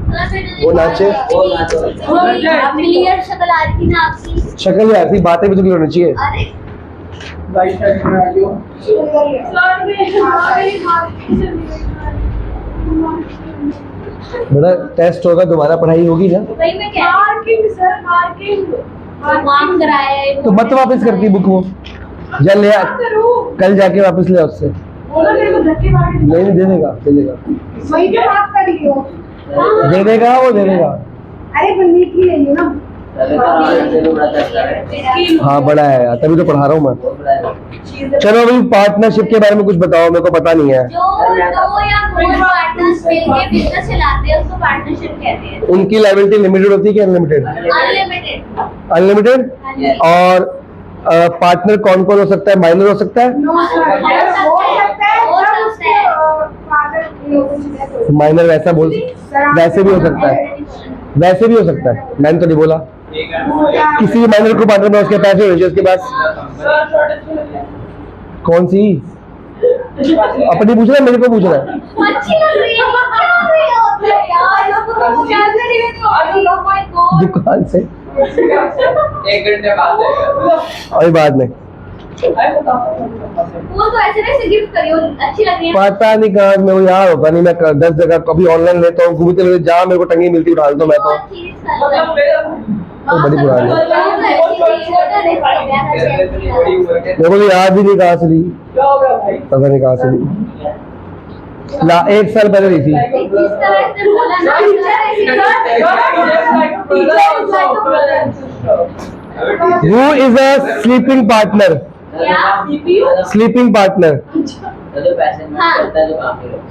वो नाचे, क्लियर शक्ल आ रही थी ना आपकी। शक्ल ही आती, बातें भी तो क्लियर होनी चाहिए। अरे बड़ा टेस्ट होगा, दोबारा पढ़ाई होगी ना? वही मैं कह रही हूँ। मार्क कराया है तो मत वापस करती बुक वो, जा ले आ, कल जाके वापस ले आ उससे। नहीं दे देगा, दे देगा, वही पे बात करिए हो। दे देगा, वो दे देगा। अरे बंदी की है ना। हाँ बड़ा है यार, तभी तो पढ़ा रहा हूँ मैं। चलो अभी पार्टनरशिप के बारे में कुछ बताओ, मेरे को पता नहीं है। जो दो या more partners मिलके बिजनेस चलाते हैं उसको पार्टनरशिप कहते हैं। उनकी लायबिलिटी लिमिटेड होती है कि अनलिमिटेड? अनलिमिटेड। अनलिमिटेड। और पार्टनर कौन कौन हो सकता है? माइनर हो सकता है, माइनर वैसा बोल, वैसे भी हो सकता है, वैसे भी हो सकता है, मैंने तो नहीं बोला। किसी भी माइनर को पार्टनर में उसके पैसे होने चाहिए उसके पास। कौन सी अपनी पूछ रहा है, मेरे को पूछ रहा है? अच्छी लग रही है, क्या भी होता है यार, इसको तो सैलरी में तो oh my God। दुकान से 1 घंटे बाद आएगा। और बाद में वो तो ऐसे वैसे गिफ्ट करी हो, अच्छी लग रही है। पता नहीं कहाँ मैं, वो यार होता नहीं, मैं 10 जगह कभी ऑनलाइन लेता हूँ, घूमते हुए जहाँ मेरे को टंगी मिलती उठा लेता हूँ मैं तो बड़ी पुरानी मेरे को तो याद भी नहीं कहाँ से ली, पता नहीं कहाँ से ली। ना 1 साल पहले ली थी। Who is a sleeping partner? Sleeping partner.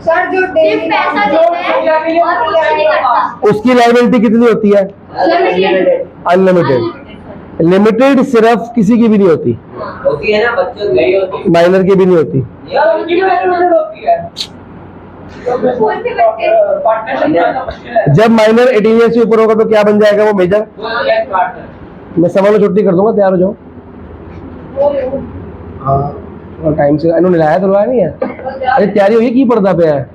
Sir जो सिर्फ पैसा देता है और कुछ नहीं करता। उसकी लायबिलिटी कितनी होती है? अनलिमिटेड। लिमिटेड सिर्फ किसी की भी नहीं होती, होती है ना, बच्चों की नहीं होती, माइनर की भी नहीं होती। जब माइनर 18 ईयर से ऊपर होगा तो क्या बन जाएगा वो? मेजर। मैं समझ छुट्टी कर दूंगा, तैयार हो जाओ। हाँ टाइम से इन्होंने लाया तो लाया नहीं है। अरे तैयारी हुई की पढ़ता पे है?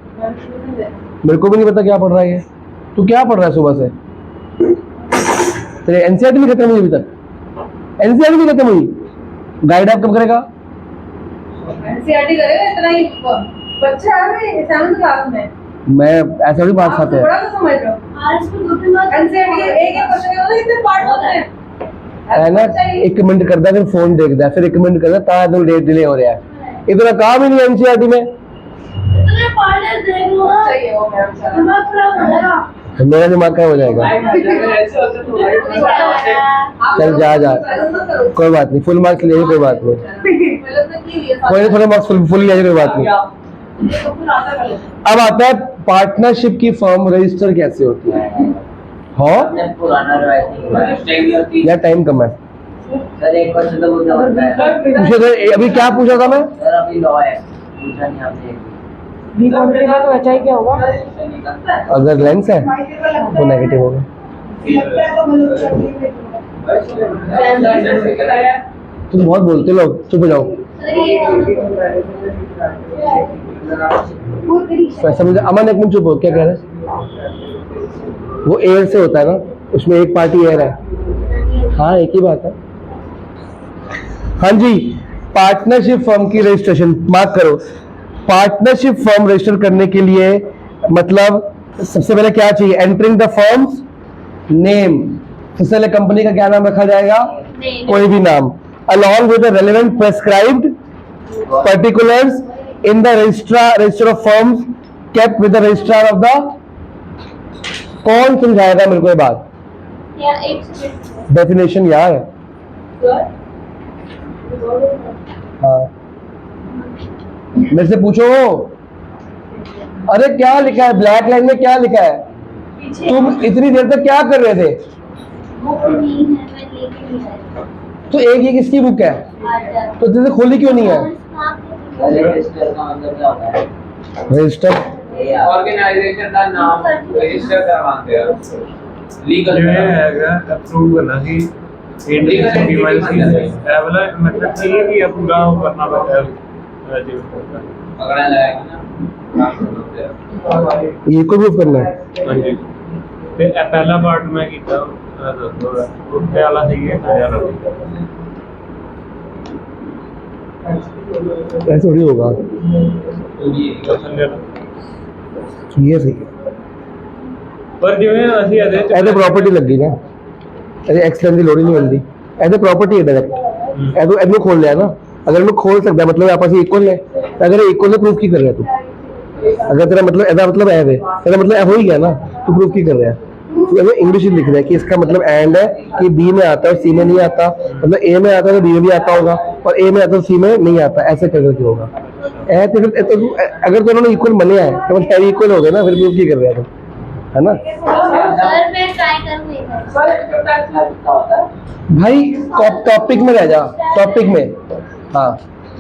मेरे को भी नहीं पता क्या पढ़ रहा है ये। तू क्या पढ़ रहा है सुबह से? तेरे एनसीईआरटी भी खत्म हुई अभी तक? एनसीईआरटी भी खत्म हुई? गाइड आप कब करेगा? एनसीईआरटी करेगा, इतना ही बच्चा है 7th क्लास में। मैं ऐसा भी बात खाते हैं। बड़ा तो समझ लो। एनसीईआरटी एक क्वेश्चन के मतलब कितने पार्ट होते हैं? है ना, 1 मिनट करता है फिर फोन देखता है, फिर 1 मिनट करता है, ताकि तो लेट डिले हो रहा है। इतना काम ही नहीं एनसीईआरटी में। चाहिए वो मैम मेरा दिमाग क्या हो जाएगा? चल जा जा, कोई बात नहीं, फुल मार्क्स ले, कोई बात नहीं, कोई नहीं, थोड़े मार्क्स फुल ले, कोई बात नहीं। अब आता है पार्टनरशिप की फर्म रजिस्टर कैसे होती है? हाँ या टाइम कम है? सर एक क्वेश्चन तो पूछना पड़ता है। पूछे तो अभी क्या पूछा था मैं? सर अभी लॉ है, पूछा नहीं आपने। बी कॉम्पिटेगा तो अच्छा ही क्या होगा? अगर लेंस है तो नेगेटिव होगा। तुम बहुत बोलते लोग, चुप हो जाओ। वैसा मुझे अमन 1 मिनट चुप हो, क्या कह रहे हैं? वो एयर से होता है ना, उसमें एक पार्टी एयर है। हाँ एक ही बात है। हाँ जी, पार्टनरशिप फर्म की रजिस्ट्रेशन मार्क करो। पार्टनरशिप फर्म रजिस्टर करने के लिए मतलब सबसे पहले क्या चाहिए? Entering the firms name. सबसे पहले कंपनी का क्या नाम रखा जाएगा? कोई भी नाम, along with the relevant prescribed particulars in the register of firms kept with the registrar of the. कौन समझाएगा मेरे को ये बात? डेफिनेशन यार। हाँ मेरे से पूछो। अरे क्या लिखा है ब्लैक लाइन में, क्या लिखा है? तुम इतनी देर तक क्या कर रहे थे? तो एक ये किसकी बुक है? तो जैसे खोली क्यों नहीं है? रजिस्टर का मतलब क्या होता है? रजिस्टर ऑर्गेनाइजेशन का नाम रजिस्टर करवाते हैं। लीगल है अप्रूव करना कि इंडियन सिटीजन है वाला मतलब ये भी पूरा करना पड़ता है। पकड़ा जाएगा ना। ये को प्रूफ करना है। हाँ जी ਤੇ ਇਹ ਪਹਿਲਾ ਪਾਰਟ ਮੈਂ ਕੀਤਾ ਉੱਤੇ ਵਾਲਾ ਸਹੀ ਹੈ ਥੱਲੇ ਵਾਲਾ ऐसे थोड़ी होगा, ਥੱਲੇ ਵਾਲਾ ये सही है। ਪਰ ਜਿਵੇਂ ਅਸੀਂ ਇਹਦੇ ਚ ऐसे प्रॉपर्टी लग गई ना, ऐसे एक्सटेंड की लोड़ ही नहीं मिलती। ऐसे प्रॉपर्टी है डायरेक्ट, ऐसे इन्हों खोल लिया ना, अगर इन्हों खोल सकता है मतलब आपस में इक्वल है, अगर इक्वल है प्रूफ की कर रहा है तू, अगर तेरा मतलब ऐसा मतलब है तेरा मतलब हो ही गया ना, तू प्रूफ की कर रहा है। तो इंग्लिश लिख रहा है कि इसका मतलब एंड है कि बी में आता है और सी में नहीं आता, मतलब ए में आता है तो बी में भी आता होगा और ए में आता है तो सी में नहीं आता, ऐसे करके होगा। अगर तो उन्होंने इक्वल बने हैं तो मतलब इक्वल हो गए ना, फिर प्रूफ की कर रहा है तो, है ना सर मैं ट्राई करूंगी। भाई। टॉपिक में रह जा, टॉपिक में। हाँ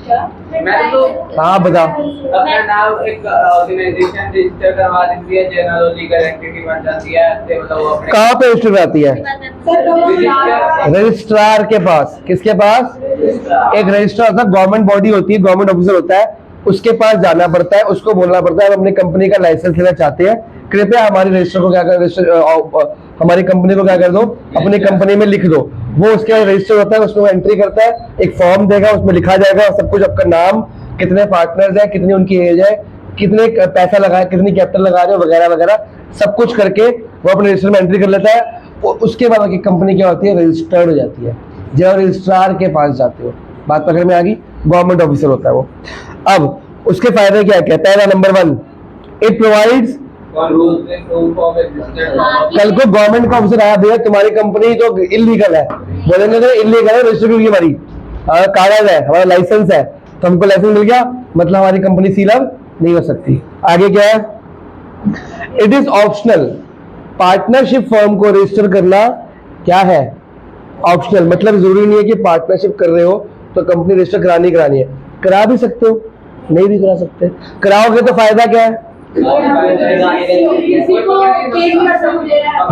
मैं तो हाँ बता। अपना नाम एक ऑर्गेनाइजेशन रजिस्टर करवा देती है, जनरल लीगल एंटिटी बन जाती है, तो मतलब वो अपने कहाँ पे रजिस्टर आती है? रजिस्टर रजिस्ट्रार के पास। किसके पास? एक रजिस्ट्रार होता है, गवर्नमेंट बॉडी होती है, गवर्नमेंट ऑफिसर होता है, उसके पास जाना पड़ता है, उसको बोलना पड़ता है हम अपनी कंपनी का लाइसेंस लेना चाहते हैं, कृपया हमारी रजिस्टर को क्या कर हमारी कंपनी को क्या कर दो, अपनी कंपनी में लिख दो। वो उसके रजिस्टर होता है, उसमें एंट्री करता है, एक फॉर्म देगा, उसमें लिखा जाएगा सब कुछ, आपका नाम, कितने पार्टनर्स है, कितनी उनकी एज है, कितने पैसा लगाया, कितनी कैपिटल लगा रहे हो वगैरह वगैरह सब कुछ करके वो अपने रजिस्टर में एंट्री कर लेता है। उसके बाद की कंपनी क्या होती है? रजिस्टर्ड हो जाती है। जब रजिस्ट्रार के पास जाते हो, बात पकड़ में आ गई, गवर्नमेंट ऑफिसर होता है वो। अब उसके फायदे क्या क्या? पहला नंबर 1, इट प्रोवाइड्स, कल को गवर्नमेंट का ऑफिसर आया भैया तुम्हारी कंपनी तो इलीगल है, बोलेंगे तो इलीगल है, रजिस्टर की हमारी कागज है, हमारा लाइसेंस है, तो हमको लाइसेंस मिल गया मतलब हमारी कंपनी सील अब नहीं हो सकती। आगे क्या है? It is optional, partnership firm को रजिस्टर करना क्या है? ऑप्शनल, मतलब जरूरी नहीं है कि पार्टनरशिप कर रहे हो तो कंपनी रजिस्टर करानी है, करा भी सकते हो, नहीं भी करा सकते। कराओगे तो फायदा क्या है?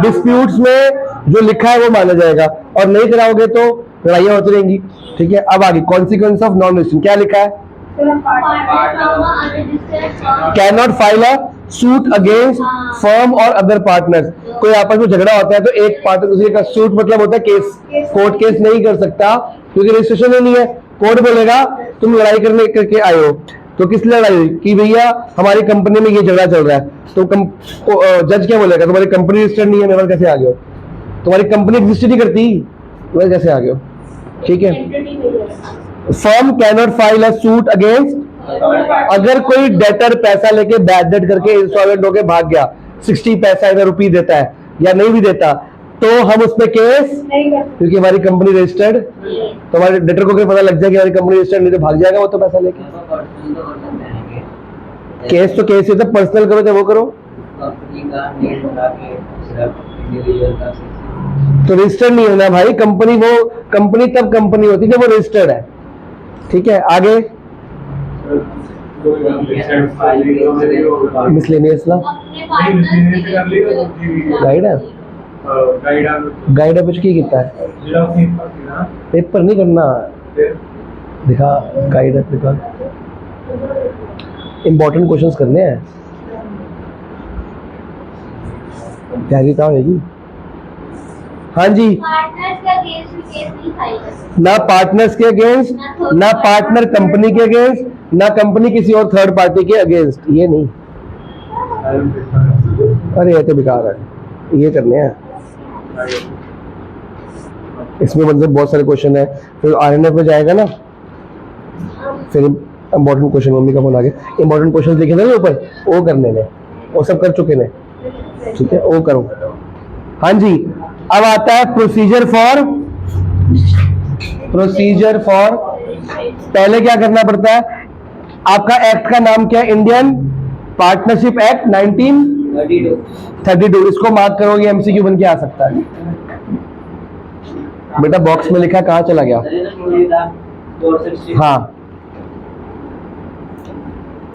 डिस्प्यूट्स में जो लिखा है वो माना जाएगा, और नहीं कराओगे तो लड़ाइयां होती रहेंगी। ठीक है, अब आगे कॉन्सिक्वेंस ऑफ नॉन रजिस्ट्रेशन क्या लिखा है? Can not file a suit against firm और अदर पार्टनर्स। कोई आपस में झगड़ा होता है तो एक पार्टनर दूसरे का, सूट मतलब होता है केस, कोर्ट केस नहीं कर सकता क्योंकि रजिस्ट्रेशन ही नहीं है। कोर्ट बोलेगा तुम लड़ाई करके आए हो, तो किस लड़ाई हुई कि भैया हमारी कंपनी में ये झगड़ा चल रहा है, तो जज क्या बोलेगा? तुम्हारी कंपनी रजिस्टर्ड नहीं है, मेरे पास कैसे आ गए हो? तुम्हारी कंपनी एग्जिस्ट नहीं करती, मेरे कैसे आ गए हो? ठीक है, firm can not file a suit against, अगर कोई डेटर पैसा लेके बैड डेट करके इंस्टॉलमेंट होके भाग गया, 60 पैसा इधर रुपी देता है या नहीं भी देता, तो हम उसमें केस नहीं करते क्योंकि हमारी कंपनी रजिस्टर्ड, तो हमारे डेटर को क्या पता लग जाए कि हमारी कंपनी रजिस्टर्ड नहीं तो भाग जाएगा वो तो पैसा लेके। केस तो केस होता है, पर्सनल करो तो वो करो, तो रजिस्टर्ड नहीं होना भाई कंपनी। वो कंपनी तब कंपनी होती है जब वो रजिस्टर्ड है। ठीक है, आगे मिसलेनियस ना गाइड है, गाइड है कुछ की कितना है, पेपर नहीं करना, दिखा गाइड है, दिखा इंपॉर्टेंट क्वेश्चंस करने हैं, तैयारी कहाँ होगी? हाँ जी, पार्टनर्स का केस नहीं फाइल कर सकते। ना पार्टनर्स के अगेंस्ट, ना पार्टनर कंपनी के अगेंस्ट, ना कंपनी किसी और थर्ड पार्टी के अगेंस्ट, ये नहीं। अरे ये तो बेकार है, ये करने हैं। इसमें मतलब बहुत सारे क्वेश्चन है, फिर आरएनएफ में जाएगा ना, फिर इंपॉर्टेंट क्वेश्चन, मम्मी का फोन आ गया, इंपॉर्टेंट क्वेश्चन लिखे थे ना ऊपर, वो करने में, वो सब कर चुके हैं। ठीक है, वो करो। हाँ जी, अब आता है प्रोसीजर फॉर, पहले क्या करना पड़ता है? आपका एक्ट का नाम क्या है? Indian partnership act 1932। इसको मार्क करो, ये एमसीक्यू बन के आ सकता है। बेटा बॉक्स में लिखा, कहाँ चला गया? हाँ,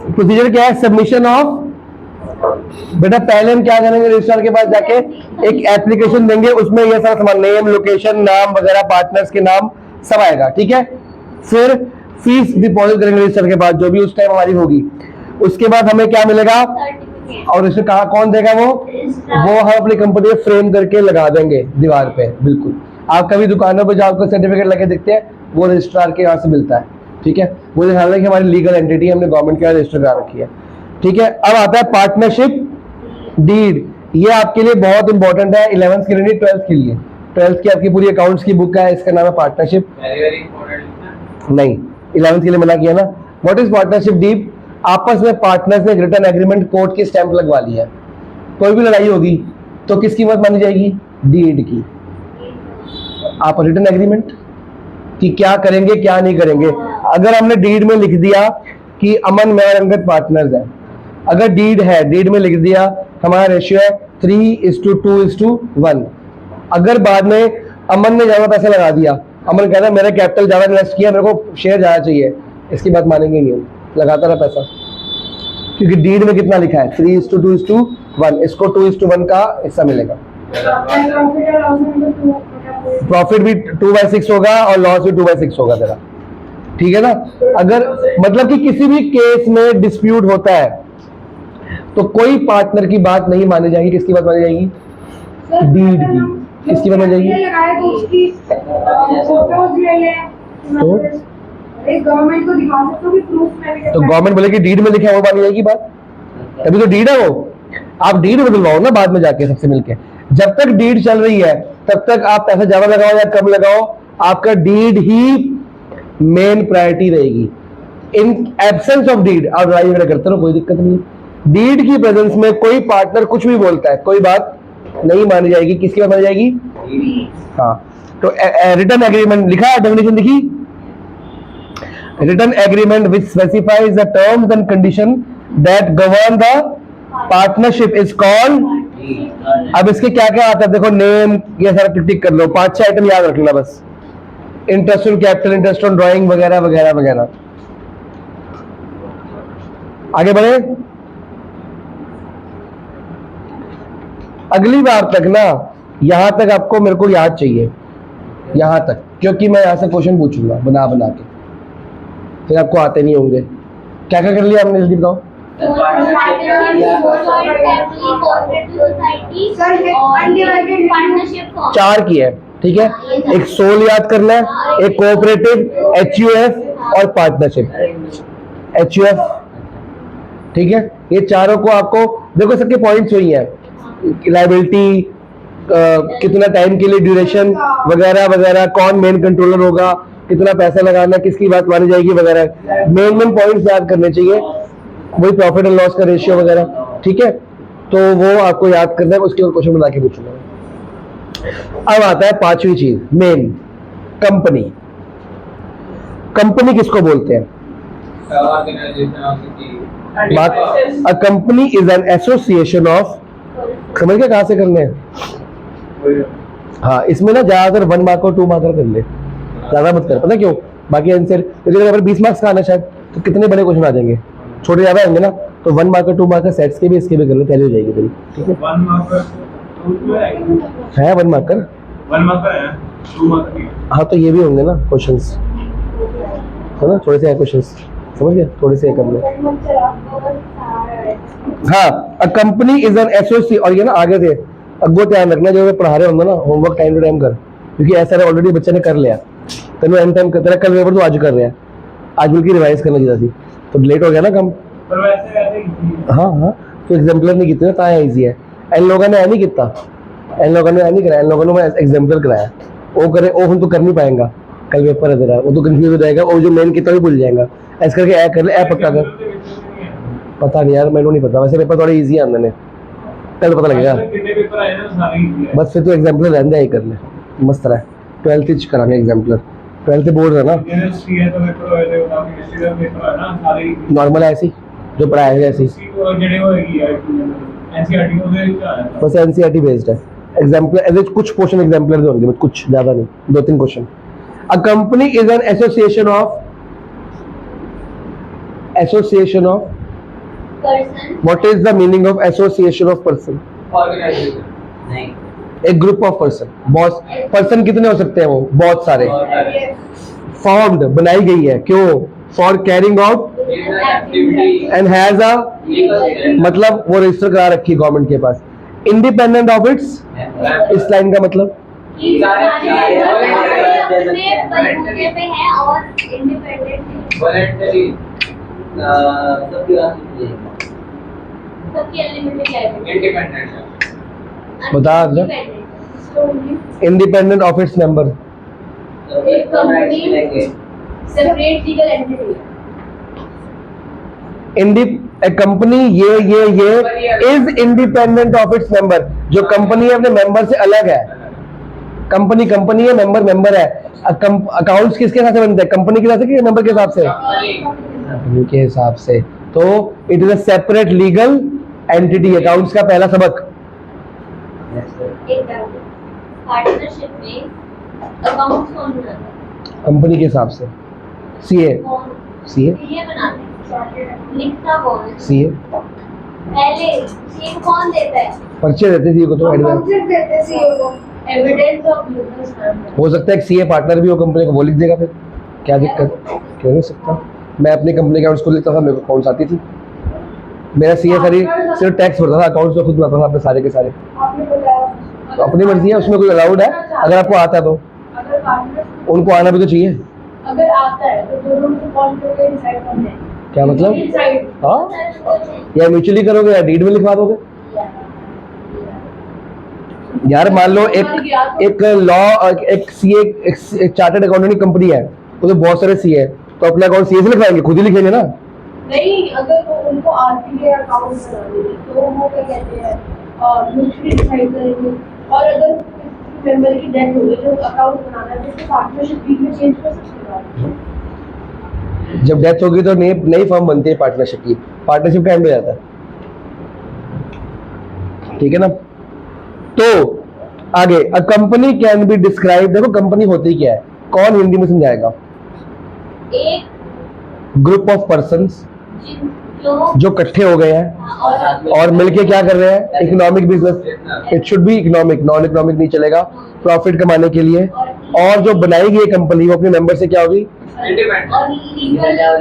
प्रोसीजर क्या है? सबमिशन ऑफ, बेटा पहले हम क्या करेंगे? रजिस्ट्रार के पास जाके एक एप्लीकेशन देंगे, उसमें ये सारा सामान, नेम, लोकेशन, नाम वगैरह, पार्टनर्स के नाम सब आएगा। ठीक है, फिर फीस डिपॉजिट करेंगे रजिस्ट्रार के पास, जो भी उस टाइम हमारी होगी। उसके बाद हमें क्या मिलेगा, सर्टिफिकेट और इसे कहा कौन देगा, वो हम अपनी कंपनी में फ्रेम करके लगा देंगे दीवार पे। बिल्कुल, आप कभी दुकानों पे जाओ, आपको सर्टिफिकेट लगे दिखते हैं, वो रजिस्ट्रार के यहाँ से मिलता है। ठीक है, वो ध्यान रखिए हमारी लीगल एंटिटी हमने गवर्नमेंट के यहाँ रजिस्टर करा रखी है। ठीक है, अब आता है पार्टनरशिप डीड। ये आपके लिए बहुत इंपॉर्टेंट है, 11th के लिए नहीं 12th के लिए। 12th की आपकी पूरी अकाउंट्स की बुक है, इसका नाम है पार्टनरशिप। Very important. नहीं, 11th के लिए मना किया ना। What is partnership deed? आपस में पार्टनर्स ने रिटर्न एग्रीमेंट कोर्ट की स्टैंप लगवा ली है। कोई भी लड़ाई होगी तो किसकी मत मानी जाएगी, डीड की। आप रिटर्न एग्रीमेंट कि क्या करेंगे क्या नहीं करेंगे। अगर हमने डीड में लिख दिया कि अमन मैं और अंगद पार्टनर्स हैं, अगर डीड है, डीड में लिख दिया हमारा रेशियो है 3:2:1, अगर बाद में अमन ने ज्यादा पैसा लगा दिया, अमन कहता है मेरा कैपिटल ज्यादा इन्वेस्ट किया, मेरे को शेयर ज्यादा चाहिए, इसकी बात मानेंगे नहीं हम, लगाता रहा पैसा, क्योंकि डीड में कितना लिखा है 3:2:1, इसको 2:1 का हिस्सा मिलेगा। प्रॉफिट भी 2/6 होगा और लॉस भी 2/6 होगा तेरा। ठीक है ना। अगर मतलब कि किसी भी केस में डिस्प्यूट होता है तो कोई पार्टनर की बात नहीं मानी जाएगी, किसकी बात मानी जाएगी, डीड की। किसकी बात मानी जाएगी, तो गवर्नमेंट को दिखा सकते हो कि प्रूफ में तो गवर्नमेंट बोले कि डीड में लिखा है वो मानी जाएगी बात, तभी तो डीड है वो। आप डीड बदलवाओ ना बाद में जाके सबसे मिलके। जब तक डीड चल रही है तब तक आप पैसा ज्यादा लगाओ या कम लगाओ, आपका डीड ही मेन प्रायोरिटी रहेगी। इन एब्सेंस ऑफ डीड आप लड़ाई झगड़ा करते रहो, कोई दिक्कत नहीं। डीड की प्रेजेंस में कोई पार्टनर कुछ भी बोलता है, कोई बात नहीं मानी जाएगी। किसकी बात मानी जाएगी, हाँ। तो रिटर्न एग्रीमेंट लिखा है, डेफिनेशन लिखी, return agreement which specifies the terms and condition that govern the partnership is called. अब इसके क्या क्या आता है देखो, नेम, ये सारा टिक टिक कर लो, 5-6 आइटम याद रख लेना बस। Interest on capital, interest on drawing वगैरह वगैरह वगैरह। आगे बढ़े। अगली बार तक ना यहां तक आपको मेरे को याद चाहिए, यहां तक, क्योंकि मैं यहां से क्वेश्चन पूछूंगा बना बना के, फिर आपको आते नहीं होंगे। क्या क्या कर लिया हमने, जल्दी बताओ। पार्टनरशिप 4 की है, ठीक है। एक सोल याद करना है, एक कोऑपरेटिव, HUF और पार्टनरशिप HUF। ठीक है, ये चारों को आपको देखो, सबके पॉइंट्स वही है, लायबिलिटी, कितना टाइम के लिए ड्यूरेशन वगैरह वगैरह, कौन मेन कंट्रोलर होगा, कितना पैसा लगाना, किसकी बात मानी जाएगी वगैरह, मेन पॉइंट्स याद करने चाहिए। वही प्रॉफिट एंड लॉस का रेशियो वगैरह, ठीक है। तो वो आपको याद करना है, उसके ऊपर क्वेश्चन बना के पूछूंगा। अब आता है 5वीं चीज, मेन, कंपनी। कंपनी किसको बोलते हैं, बात। अ company is an association of, समझ गए कहां से करने हैं। हाँ, इसमें ना ज्यादातर 1 मार्क और 2 मार्कर कर ले, ज्यादा मत कर, पता क्यों, बाकी आंसर अगर 20 मार्क्स का आना शायद, तो कितने बड़े क्वेश्चन आ जाएंगे, छोटे ज्यादा होंगे ना, तो 1 मार्कर 2 मार्कर सेट्स के भी इसके भी कर लो, तैयारी हो जाएगी तेरी। ठीक है, 1 मार्कर है 1 मार्कर, 1 मार्कर है, 2 मार्कर। हाँ तो ये भी होंगे ना क्वेश्चंस, है ना, थोड़े से है क्वेश्चंस, समझ गए, थोड़े से कर लो। हाँ, अ कंपनी इज एन एसोसिएशन, और ये ना आगे से अगो ध्यान रखना, जो पढ़ा रहे होंगे ना, होमवर्क टाइम टू टाइम कर, क्योंकि ऐसा ऑलरेडी बच्चे ने कर लिया, तेन एंड टाइम तेरा कल पेपर तो आज कर रहे हैं, आज बल्कि रिवाइज करना चाहिए थी, तो लेट हो गया ना कम। पर वैसे ऐसे हाँ हाँ, तो एग्जाम्पलर नहीं कितने ताया इजी है, इन लोगों ने नहीं किया, इन लोगों ने नहीं कराया, इन लोगों ने एग्जाम्पलर कराया, वो करे, वो हम तो कर नहीं पाएंगा, कल पेपर है तेरा, वो तो कंफ्यूज हो जाएगा, वो जो मेन कितना भी भूल जाएगा, ऐसे करके ऐ कर ले, ऐ पक्का कर। पता नहीं यार, मैंने नहीं पता, वैसे पेपर थोड़े इजी आते हैं, कल पता लगेगा। कितने पेपर आए ना, सारे इजी है। बस फिर तो एग्जाम्पलर रहने ही कर ले, मस्त रहा। 12th कराने एग्जाम्पलर, 12th बोर्ड है ना, केमिस्ट्री है तो पेपर होए थे, काफी केमिस्ट्री का पेपर है ना, सारे इजी। नॉर्मल ऐसी जो पढ़ाया है ऐसी, को जड़े होएगी एनसीईआरटी को दे क्या है, बस एनसीईआरटी बेस्ड है। एग्जाम्पलर ऐसे कुछ क्वेश्चन एग्जाम्पलर के होंगे, बस कुछ ज्यादा नहीं, 2-3 question. A company is an association of, association of, person, what is the meaning of association of person, organisation नहीं, एक ग्रुप ऑफ पर्सन, बहुत पर्सन कितने हो सकते हैं, वो बहुत सारे, फॉर्म्ड बनाई गई है, क्यों, for carrying out business activity, and has a legal status, मतलब वो रजिस्टर करा रखी है गवर्नमेंट के पास। इंडिपेंडेंट ऑफ इट्स, इस लाइन का मतलब कि सारे अपने बलबूते पे हैं और इंडिपेंडेंट हैं। voluntary, सबकी अनलिमिटेड लाइफ independent, बता दो। इंडिपेंडेंट ऑफ इट्स मेंबर, एक company separate legal entity a company ये is independent of its member. जो कंपनी है अपने मेंबर से अलग है। कंपनी है, मेंबर है। अकाउंट्स किसके हिसाब से बनते हैं? कंपनी के हिसाब से कि मेंबर के हिसाब से? कंपनी के हिसाब से। तो it is a separate legal entity. Accounts का पहला सबक। एक पार्टनरशिप में अकाउंट्स कौन बनाता है? कंपनी के हिसाब से सीए कौन सीए ये बनाते हैं? लिखता कौन है? सीए पहले सीए कौन देता है? पर्चे देते सीए को तो एडवांस देते सीईओ को एविडेंस ऑफ बिजनेस मैन। हो सकता है कि सीए पार्टनर भी हो कंपनी को, वो लिख देगा। फिर क्या दिक्कत? क्यों नहीं सकता? मैं अपनी कंपनी के अकाउंट्स को लिखता था, मेरे को अकाउंट्स आती थी। मेरा सीए सिर्फ टैक्स भरता था, अकाउंट्स तो खुद बनाता था अपने सारे के सारे। आपने बताया तो अपनी मर्जी है, उसमें कोई अलाउड है। अगर आपको आता है तो अगर पार्टनर उनको आना भी तो चाहिए। अगर आता है तो दोनों को कौन करके डिसाइड करना है? क्या मतलब? डिसाइड हाँ, या म्यूचुअली करोगे या डीड में लिखवा दोगे। यार मान लो एक लॉ एक सीए एक चार्टर्ड अकाउंटेंट की कंपनी है, उसमें बहुत सारे सीए, तो अपना अकाउंट सीए से लिखवाएंगे? खुद ही लिखेंगे ना। नहीं, अगर वो उनको आती है अकाउंट बनाने की तो वो क्या कहते हैं म्यूचुअली डिसाइड करेंगे। और अगर मेंबर की डेथ हो गई जो अकाउंट बनाना है तो पार्टनरशिप बीच में चेंज कर सकते हैं। जब डेथ होगी तो नई फर्म बनती है पार्टनरशिप की। पार्टनरशिप का एंड हो जाता है। ठीक है ना? तो आगे a company can be describe. देखो कंपनी होती क्या है, कौन हिंदी में समझाएगा? एक ग्रुप ऑफ पर्संस जो जो इकट्ठे हो गए हैं और मिलके क्या कर रहे हैं? Economic business. It should be economic, non economic नहीं चलेगा। प्रॉफिट कमाने के लिए। और जो बनाई गई कंपनी वो अपने मेंबर से क्या होगी? independent, और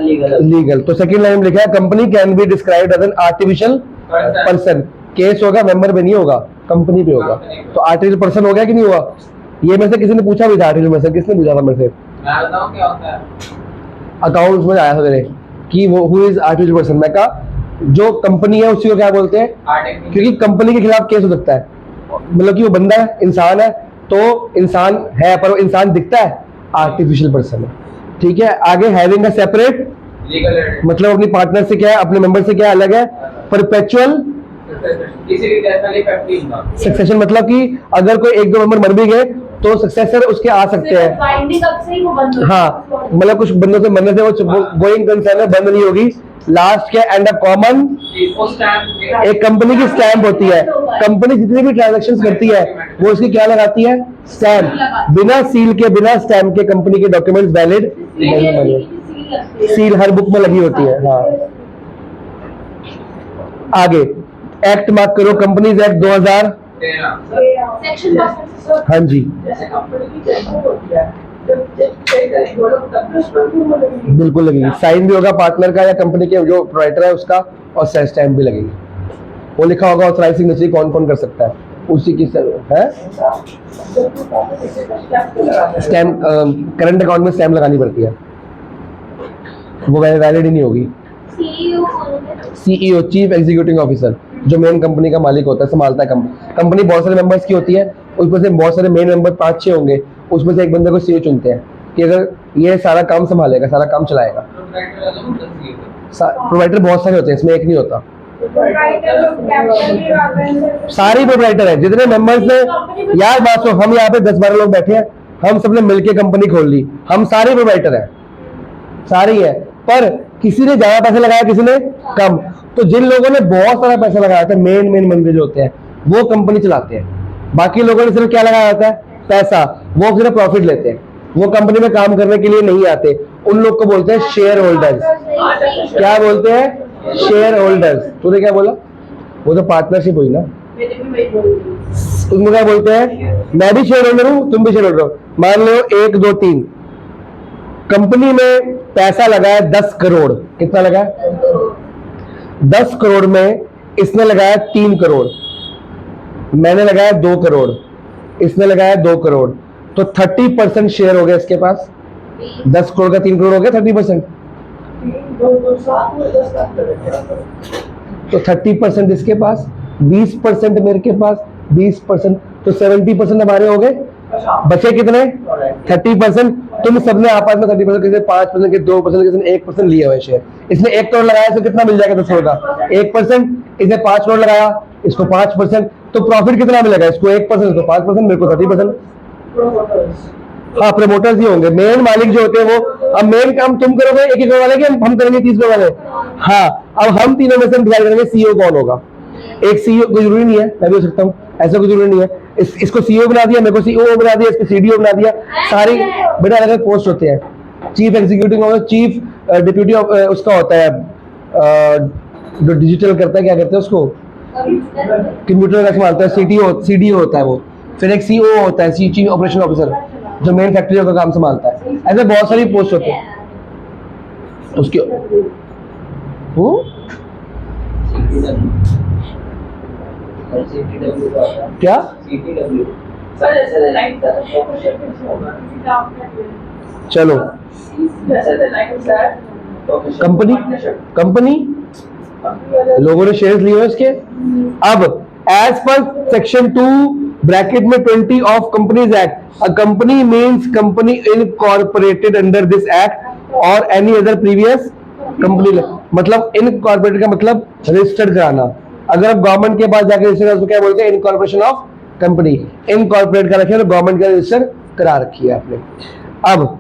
लीगल लीगल। तो सेकंड लाइन में लिखा है company can be described as an artificial person. Case होगा मेंबर पे नहीं होगा, कंपनी पे होगा। तो आर्टिफिशियल पर्सन हो गया कि नहीं हुआ? ये मेरे से किसी ने पूछा भी था, आर्टिफिशियल पर्सन किसने पूछा था मेरे से? मैं बताऊं क्या होता है? अकाउंट्स में आया था मेरे कि वो हु इज आर्टिफिशियल पर्सन। मैं कहा जो कंपनी है उसी को क्या बोलते हैं? Artificial, क्योंकि कंपनी के खिलाफ केस हो सकता है। मतलब कि वो बंदा है, इंसान है, तो इंसान है पर वो इंसान दिखता है, आर्टिफिशियल पर्सन है। ठीक है? आगे having a separate, legal entity, मतलब अपनी पार्टनर से क्या है, अपने मेंबर से क्या अलग है? परपेचुअल किसी भी डेथ वाली फैमिली का सक्सेशन, मतलब कि अगर कोई एक दो मेंबर मर भी गए तो सक्सेसर उसके आ सकते हैं। बाइंडिंग अब से ही वो बंद हो हाँ, मतलब कुछ बंदों से मरने से वो गोइंग कंसर्न है, बंद नहीं होगी। लास्ट क्या? एंड अ कॉमन, वो स्टैम्प एक कंपनी की स्टैम्प होती है। कंपनी जितनी भी ट्रांजैक्शंस करती है वो उसकी क्या लगाती है? स्टैम्प। बिना सील के, बिना स्टैम्प के कंपनी के डॉक्यूमेंट्स वैलिड नहीं बने। सील हर बुक में लगी होती है। हाँ, आगे एक्ट मार्क करो, कंपनीज एक्ट 2000। सेक्शन हाँ जी, जैसे कंपनी की चेकबुक होती है जब चेक करेंगे वो लोग तब भी उसमें क्यों लगेगी? बिल्कुल लगेगी। साइन भी होगा पार्टनर का या कंपनी के जो प्रोप्राइटर है उसका, और स्टैम्प भी लगेगी। वो लिखा होगा ऑथराइज सिग्नेचर कौन कौन कर सकता है, उसी की है स्टैम्प। करंट अकाउंट में स्टैम्प लगानी पड़ती है, वो वैलिड ही नहीं होगी। सीईओ कौन है? सीईओ, चीफ एग्जीक्यूटिव ऑफिसर, जो मेन कंपनी का मालिक होता है, संभालता है कंपनी। कंपनी बहुत सारे मेंबर्स की होती है, उसमें से बहुत सारे मेन मेंबर 5-6 होंगे, उसमें से एक बंदे को सीईओ चुनते हैं कि अगर ये सारा काम संभालेगा, सारा काम चलाएगा। प्रोवाइडर बहुत सारे होते हैं, इसमें एक नहीं होता। सारी प्रोप्राइटर है, जितने मेंबर्स ने। यार बात सुनो, हम यहाँ पे 10-12 लोग बैठे हैं, हम सबने मिलके कंपनी खोल ली, हम सारे प्रोप्राइटर हैं, सारी है। पर किसी ने ज्यादा पैसे लगाया, किसी ने कम। तो जिन लोगों ने बहुत सारा पैसा लगाया था, मेन बंदे जो होते हैं वो कंपनी चलाते हैं। बाकी लोगों ने सिर्फ क्या लगाया होता है? पैसा। वो सिर्फ प्रॉफिट लेते हैं, वो कंपनी में काम करने के लिए नहीं आते। उन लोग को बोलते हैं शेयर होल्डर्स। क्या बोलते हैं? Share holders. तूने क्या बोला? वो तो पार्टनरशिप हुई ना। उसमें क्या बोलते हैं? मैं भी शेयर होल्डर हूँ, तुम भी शेयर होल्डर हो। मान लो 1, 2, 3 कंपनी में पैसा लगा है 10 करोड़। कितना लगा है? 10 करोड़ में इसने लगाया 3 करोड़, मैंने लगाया 2 करोड़, इसने लगाया 2 करोड़, तो 30% शेयर हो गया इसके पास। 10 करोड़ का 3 करोड़ हो गया 30%। तो 30% इसके पास, 20% मेरे के पास, 20%, तो 70% हमारे हो गए। बचे कितने? 30%। तुम सबने आपस में 30%, किसी 5%, किसी 2%, किसी ने 1% लिया हुआ शेयर। इसने 1 करोड़ लगाया तो कितना मिल जाएगा 10 करोड़ का? 1%। इसने 5 करोड़ लगाया, इसको 5%, तो प्रॉफिट कितना मिलेगा? इसको 1%, इसको 5%, मेरे को 30%। हाँ, प्रमोटर्स ही होंगे, मेन मालिक जो होते हैं वो। अब मेन काम तुम करोगे 1 करोड़ वाले के, हम करेंगे 30 करोड़ वाले। हाँ, अब हम तीनों में से डिसाइड करेंगे सीईओ कौन होगा। एक सीईओ कोई जरूरी नहीं है, मैं भी हो सकता हूँ, ऐसा कोई जरूरी नहीं है। इसको सीईओ बना दिया, मेरे को सीईओ बना दिया, इसको सीडीओ बना दिया, सारी बड़े अलग अलग पोस्ट होते हैं। Chief executive officer, chief deputy उसका होता है जो डिजिटल करता है, क्या करते हैं उसको, कंप्यूटर का संभालता है, सीडीओ होता है वो। फिर एक सीओ होता है, चीफ ऑपरेशन ऑफिसर, जो मेन फैक्ट्रियों का काम संभालता है। ऐसे बहुत सारी पोस्ट होते हैं उसके। वो क्या? चलो, कंपनी लोगों ने शेयर्स लिए इसके। अब एज पर सेक्शन 2 ब्रैकेट में 20 of companies act, a company means company incorporated under this act और एनी अदर प्रीवियस कंपनी। मतलब इनकॉर्पोरेटेड का मतलब रजिस्टर्ड कराना। अगर आप गवर्नमेंट के पास जाकर रजिस्टर तो क्या बोलते हैं? Incorporation of company. इनकॉर्पोरेट का रखिए तो गवर्नमेंट का रजिस्टर करा रखी है आपने। अब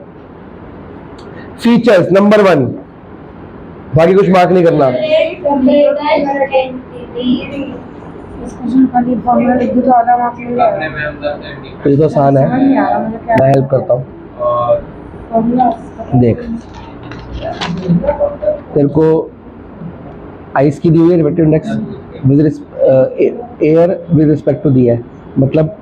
फीचर्स नंबर 1, बाकी कुछ मार्क नहीं करना। ये तो आसान है, मैं हेल्प करता हूँ। देख, तेरे को आइस की दी हुई है relative index with air with respect to दी है। मतलब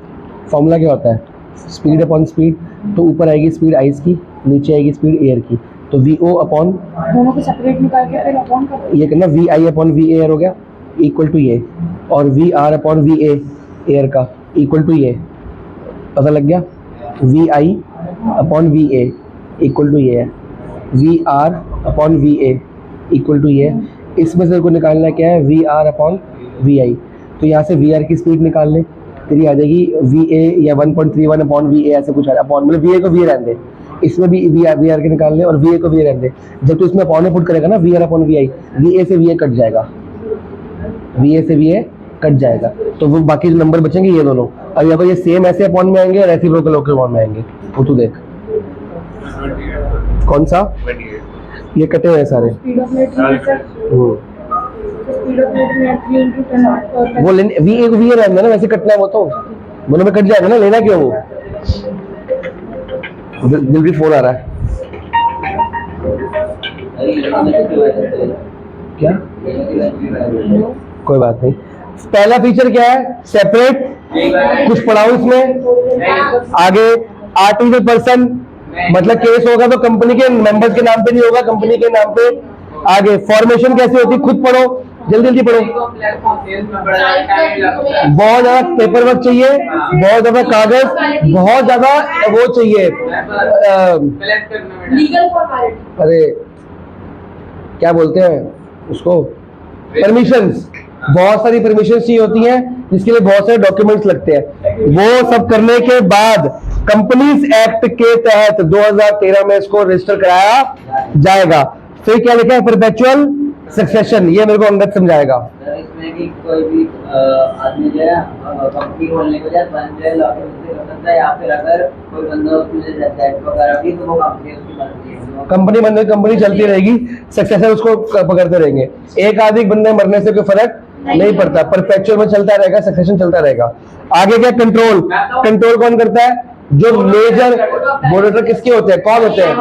फॉर्मूला क्या होता है? स्पीड अपॉन स्पीड, तो ऊपर आएगी स्पीड आइस की, नीचे आएगी स्पीड एयर की, तो वीओ अपॉन दोनों को सेपरेट निकाल के फिर अपॉन कर ये करना, V I upon V air हो गया इक्वल टू ये, और V R upon V A air का इक्वल टू ये। पता लग गया? V I upon V A equal to ये है, V R upon V A equal to ये। इसमें से को निकालना क्या है? V R upon V I. तो यहाँ से वी आर की स्पीड निकाल ले, तेरी आ जाएगी वी ए या 1.31 अपॉन वी ए, ऐसे कुछ आ रहा है। अपॉन मतलब वी ए को वी ए रहने दे, इसमें भी वी आर के निकाल ले और वी ए को वी ए रहने दे। जब तो इसमें अपॉन में पुट करेगा ना V R upon V I, V A से वी ए कट जाएगा, वी ए से वी ए कट जाएगा, तो वो बाकी जो नंबर बचेंगे ये दोनों। अब यहाँ पर ये सेम ऐसे अपॉन में आएंगे और रेसिप्रोकल होकर अपॉन में आएंगे। वो तू देख कौन सा, ये कटे हुए हैं सारे। Speed of light speed of light में वो वी ए को वी ए रहना ना, वैसे कटना है वो, तो दोनों में कट जाएगा ना, लेना क्यों? वो जल्दी फोन आ रहा है क्या? कोई बात नहीं। पहला फीचर क्या है? सेपरेट। कुछ पढ़ाऊं इसमें आगे? आर्टिकल पर्सन, मतलब केस होगा तो कंपनी के मेंबर्स के नाम पे नहीं होगा, कंपनी के नाम पे। आगे फॉर्मेशन कैसे होती है? खुद पढ़ो, जल्दी जल्दी पढ़ो। बहुत ज्यादा पेपर वर्क चाहिए, बहुत ज्यादा कागज, बहुत ज्यादा वो चाहिए, लीगल फॉर्मेलिटी। अरे क्या बोलते हैं उसको, परमिशंस। बहुत सारी परमिशंस चाहिए होती हैं, जिसके लिए बहुत सारे डॉक्यूमेंट्स लगते हैं। वो सब करने के बाद कंपनीज एक्ट के तहत 2013 में इसको रजिस्टर कराया जाएगा। फिर क्या लिखा है? Perpetual succession. ये मेरे को अंगद समझाएगा। इसमें कि कोई भी आदमी जो है कंपनी खोलने के बाद बंद जो है लॉक से कर सकता है, या फिर अगर कोई बंदा उसमें से डेट वगैरह भी, तो वो कंपनी उसकी मर्जी है। कंपनी बंद, कंपनी चलती रहेगी, सक्सेसर उसको पकड़ते रहेंगे। एक आदमी बंदे मरने से कोई फर्क नहीं पड़ता, परपेचुअल में चलता रहेगा, सक्सेशन चलता रहेगा। आगे क्या? कंट्रोल। कंट्रोल कौन करता है? जो मेजर मॉनिटर किसके होते हैं? कौन होते हैं?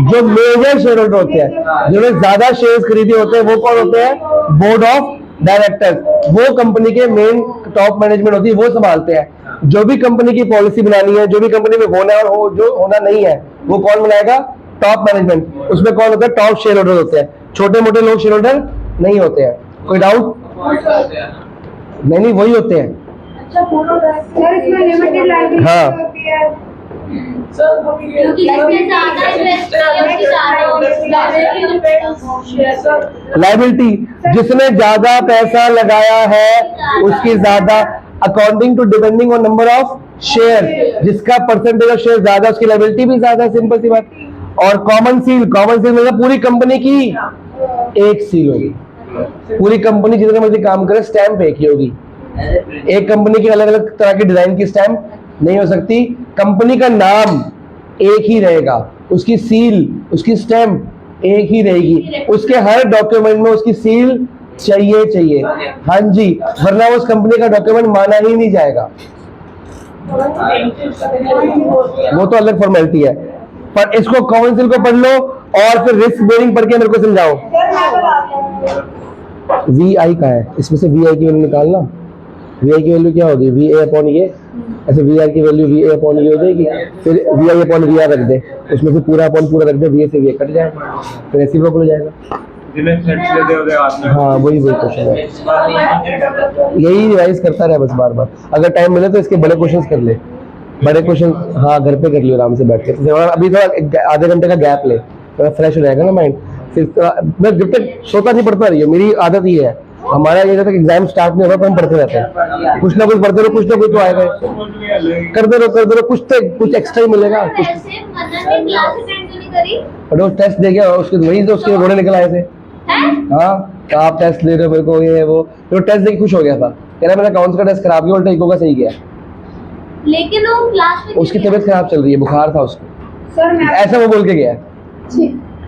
जो मेजर शेयर होल्डर होते हैं, जिन्होंने ज्यादा शेयर्स खरीदे होते हैं, वो कौन होते हैं? Board of director. वो कंपनी के मेन टॉप मैनेजमेंट होती है वो संभालते हैं। जो भी कंपनी की पॉलिसी बनानी है, जो भी कंपनी में होना है और जो होना नहीं है, वो कौन बनाएगा? Top management. उसमें कौन होता है? टॉप शेयर होल्डर होते हैं, छोटे मोटे लोग शेयर होल्डर नहीं होते हैं। कोई डाउट? नहीं, वही होते हैं। अच्छा, सर इसमें लिमिटेड लाइबिलिटी हाँ। होती है। क्योंकि जिसमें ज्यादा इन्वेस्ट किया उसकी ज्यादा लाइबिलिटी, जिसने ज्यादा पैसा लगाया है उसकी ज्यादा, according to depending on number of share, जिसका परसेंटेज ऑफ शेयर ज्यादा उसकी लाइबिलिटी भी ज्यादा, सिंपल सी बात। और कॉमन सील मतलब पूरी कंपनी की एक सील होगी। पूरी कंपनी जितने मर्जी काम करे स्टैंप एक ही होगी। एक कंपनी की अलग अलग तरह की डिजाइन की स्टैंप नहीं हो सकती। कंपनी का नाम एक ही रहेगा, उसकी सील, उसकी स्टैंप एक ही रहेगी, उसके हर डॉक्यूमेंट में उसकी सील चाहिए। हाँ जी, वरना उस कंपनी का डॉक्यूमेंट माना ही नहीं जाएगा। वो तो अलग फॉर्मेलिटी है। पर इसको कॉमन सील को पढ़ लो और फिर रिस्क बेयरिंग पढ़ के मेरे को समझाओ। VI का है, इसमें से VI की वैल्यू निकालना। VI की वैल्यू क्या होगी? VA अपॉन ये। ऐसे VI की वैल्यू VA अपॉन ये हो जाएगी, फिर VI अपॉन VR रख दे, उसमें से पूरा अपॉन पूरा रख दे, VA से VA कट जाएगा, फिर रेसिप्रोकल हो जाएगा। जिन्हें थ्रेड्स लेते होते हाथ में। हाँ, वही क्वेश्चन है। यही रिवाइज करता रहे बस बार बार। अगर टाइम मिले तो इसके बड़े क्वेश्चन कर ले, बड़े क्वेश्चन। हाँ, घर पे कर लियो आराम से बैठ के। तो अभी थोड़ा आधे घंटे का गैप ले, थोड़ा फ्रेश हो जाएगा ना माइंड। फिर मैं जब तक सोता नहीं पढ़ता रही, मेरी आदत ये है। हमारा ये तक एग्जाम स्टार्ट नहीं होगा तो हम पढ़ते रहते हैं, कुछ ना कुछ पढ़ते रहो, कुछ ना कुछ तो आएगा। करते रहो, कुछ एक्स्ट्रा ही मिलेगा। कुछ ऐसे मदन ने क्लास अटेंड नहीं करी और वो टेस्ट दे गया, उसके वही तो उसके रोने निकल आए थे। है? हाँ, तो आप टेस्ट ले रहे हो मेरे को, ये वो। तो टेस्ट देके खुश हो गया था, कह रहा मेरा अकाउंट्स का टेस्ट खराब गया, उल्टा इको का सही गया। लेकिन वो क्लास में उसकी तबीयत खराब चल रही है, बुखार था उसको, सर मैं ऐसा वो बोल के गया है।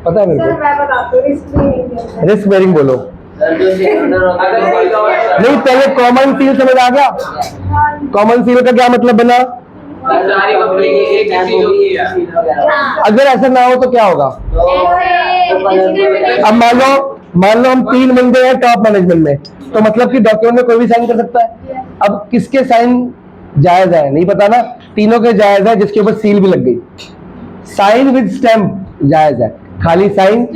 पता है मेरे सर को। मैं बताती हूँ, इसमें रिस्क बेयरिंग बोलो। सर जो शेयर होल्डर होता है अगर कोई गवर्नर नहीं, पहले कॉमन सील समझ आ गया? कॉमन सील का क्या मतलब बना? सारी कंपनी की एक ही सील होती है। हाँ। अगर ऐसा ना हो तो क्या होगा? अब मान लो हम 3 बंदे हैं टॉप मैनेजमेंट में, तो मतलब कि डॉक्यूमेंट में कोई भी साइन कर सकता है। अब किसके साइन जायज है नहीं पता ना, तीनों के जायज है जिसके ऊपर सील भी लग गई। साइन विद स्टैम्प जायज है, खाली साइन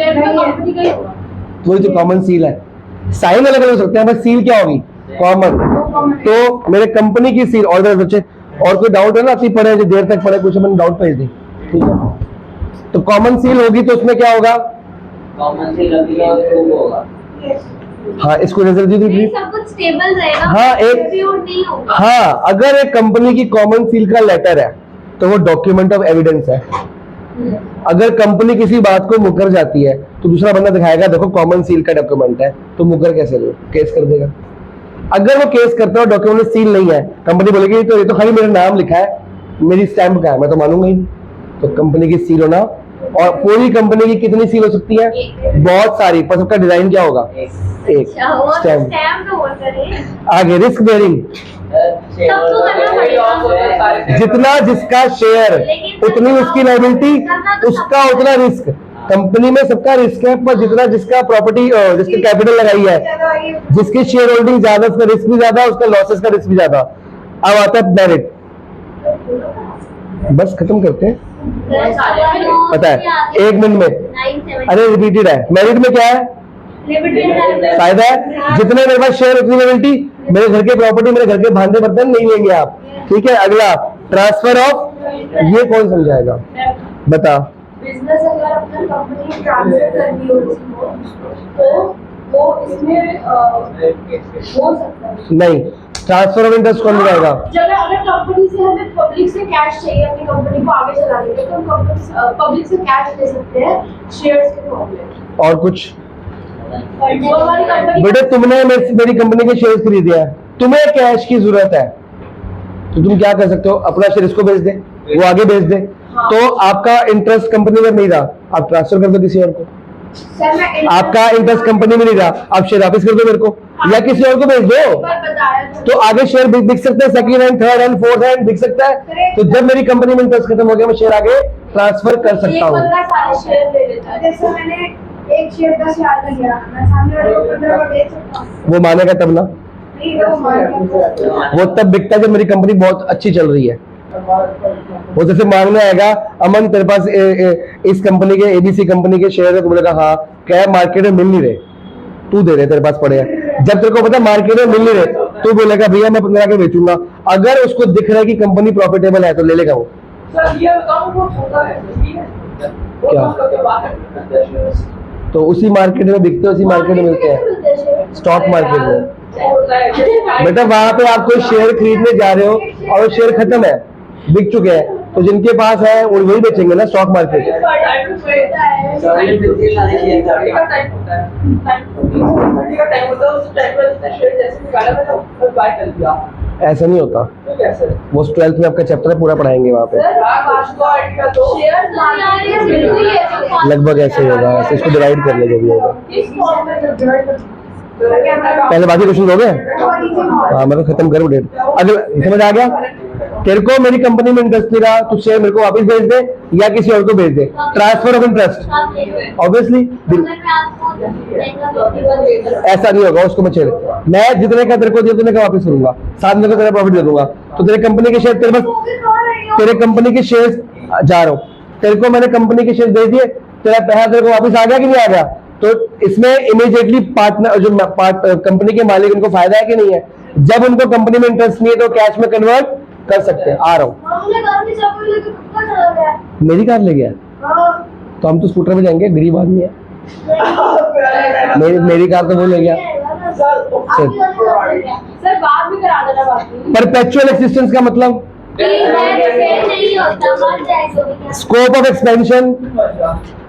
वही तो कॉमन सील है। साइन अलग अलग हो सकते हैं, बस सील क्या होगी? कॉमन। तो मेरे कंपनी की सील। और बच्चे और कोई डाउट है ना? अति पढ़े जो देर तक पढ़े, कुछ मैंने डाउट भेज दी, ठीक है। तो कॉमन सील होगी तो उसमें क्या होगा? कॉमन सील होगा। हाँ, इसको नजर दीजिए नहीं, प्लीज। सब कुछ स्टेबल रहेगा। हाँ, एक डिस्प्यूट नहीं होगा। हाँ, अगर एक कंपनी की कॉमन सील का लेटर है तो वो डॉक्यूमेंट ऑफ एविडेंस है। अगर कंपनी किसी बात को मुकर जाती है तो दूसरा बंदा दिखाएगा देखो कॉमन सील का डॉक्यूमेंट है, तो मुकर कैसे लो? केस कर देगा। अगर वो केस करता है डॉक्यूमेंट में सील नहीं है, कंपनी बोलेगी तो ये तो खाली मेरा नाम लिखा है, मेरी स्टैंप का है, मैं तो मानूंगा ही नहीं। तो कंपनी की सील होना। और पूरी कंपनी की कितनी सील हो सकती है? बहुत सारी, पर सबका डिजाइन क्या होगा? एक स्टैंप। स्टैम्प तो होता है। आगे रिस्क बेयरिंग, जितना जिसका शेयर उतनी उसकी लायबिलिटी, उसका उतना रिस्क। कंपनी में सबका रिस्क है, पर जितना जिसका प्रॉपर्टी जिसके कैपिटल लगाई है, जिसकी शेयर होल्डिंग ज्यादा, उसका रिस्क भी ज्यादा, उसका लॉसेस का रिस्क भी ज्यादा। अब आता है मेरिट। बस खत्म करते हैं, पता है 1 मिनट में। अरे रिपीटेड है। मेरिट में क्या है? फायदा है, जितने मेरे पास शेयर उतनी लायबिलिटी। मेरे घर के प्रॉपर्टी, मेरे घर के भांडे बर्तन नहीं लेंगे आप, ठीक है। अगला ट्रांसफर ऑफ, ये कौन समझाएगा? बता। बिजनेस अगर अपना कंपनी ट्रांसफर करनी हो उसको, तो वो इसमें हो सकता है। नहीं, ट्रांसफर ऑफ इंटरेस्ट कौन बताएगा? जब अगर कंपनी से हमें पब्लिक से कैश चाहिए अपनी कंपनी को आगे चलाने के लिए, तो हम पब्लिक से कैश ले सकते हैं शेयर्स के फॉर्म में। और कुछ? वो हमारी कंपनी बेटे तुमने मेरी कंपनी के शेयर्स खरीदे हैं, तुम्हें कैश की जरूरत है, तो तुम क्या कर सकते हो? अपना शेयर इसको बेच दे, वो आगे बेच दे, तो आपका इंटरेस्ट कंपनी में नहीं रहा, आप ट्रांसफर कर दो किसी और को। सर मैं आपका इंटरेस्ट कंपनी में नहीं रहा, आप शेयर वापस कर दो मेरे को, या किसी और को बेच दो। बताया था। तो आगे शेयर बिक सकते हैं, second hand, third hand, fourth hand बिक सकता है। तो जब मेरी कंपनी में इंटरेस्ट खत्म हो गया, मैं शेयर आगे ट्रांसफर कर सकता हूँ। सारे शेयर ले लेता है। जैसे मैंने एक शेयर 10,000 का लिया, मैं सामने वाले को 15 का बेच सकता हूँ। वो मानेगा तब ना। वो तब बिकता है जब मेरी कंपनी बहुत अच्छी चल रही है। वो जैसे मांगने आएगा, अमन तेरे पास इस कंपनी के ABC कंपनी के शेयर है, तो बोलेगा हाँ, क्या है मार्केट में मिल नहीं रहे, तू दे रहे, तेरे पास पड़े हैं। जब तेरे को पता मार्केट में मिल नहीं रहे, तू बोलेगा भैया मैं 15 के बेचूंगा। अगर उसको दिख रहा है कि कंपनी प्रॉफिटेबल है तो ले लेगा वो। तो उसी मार्केट में बिकते हैं, उसी मार्केट में मिलते हैं, स्टॉक मार्केट में। बेटा वहां पे आप कोई शेयर खरीदने जा रहे हो और वो शेयर खत्म है, बिक चुके हैं, तो जिनके पास है वो वही बेचेंगे ना, स्टॉक मार्केट। ऐसा नहीं होता, वो 12th में आपका चैप्टर है, पूरा पढ़ाएंगे वहाँ पे। लगभग ऐसे ही होगा, ऐसे इसको डिवाइड कर ले जो भी होगा। पहले बाकी क्वेश्चन हो गए? हाँ मतलब खत्म करो डेट। अगर समझ आ गया, तेरे को मेरी कंपनी में इंटरेस्ट नहीं रहा, तो शेयर मेरे को वापस भेज दे या किसी और को भेज दे, ट्रांसफर ऑफ इंटरेस्ट ऑब्वियसली। ऐसा नहीं होगा, उसको मैं छेड़, मैं जितने का तेरे को दिया उतने का वापस करूंगा, साथ में तेरा प्रॉफिट दे दूंगा। तो तेरे कंपनी के शेयर तेरे पास, तेरे कंपनी के शेयर जा रहा हूँ, तेरे को मैंने कंपनी के शेयर दे दिए, तेरा पैसा तेरे को वापस आ गया कि नहीं आ गया? तो इसमें इमीडिएटली पार्टनर जो कंपनी के मालिक, उनको फायदा है कि नहीं है? जब उनको कंपनी में इंटरेस्ट नहीं है तो कैश में कन्वर्ट कर सकते हैं। आ रहा हूँ, मेरी कार ले गया तो हम तो स्कूटर में जाएंगे, गरीब आदमी है। मेरी कार तो वो ले गया। सर बात भी करा देना बाकी। परपेचुअल एक्सिस्टेंस का मतलब scope of expansion,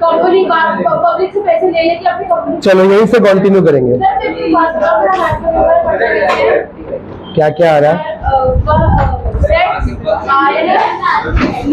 company public से पैसे ले लेके अपनी कंपनी। चलो यहीं से कंटिन्यू करेंगे। क्या क्या आ रहा है?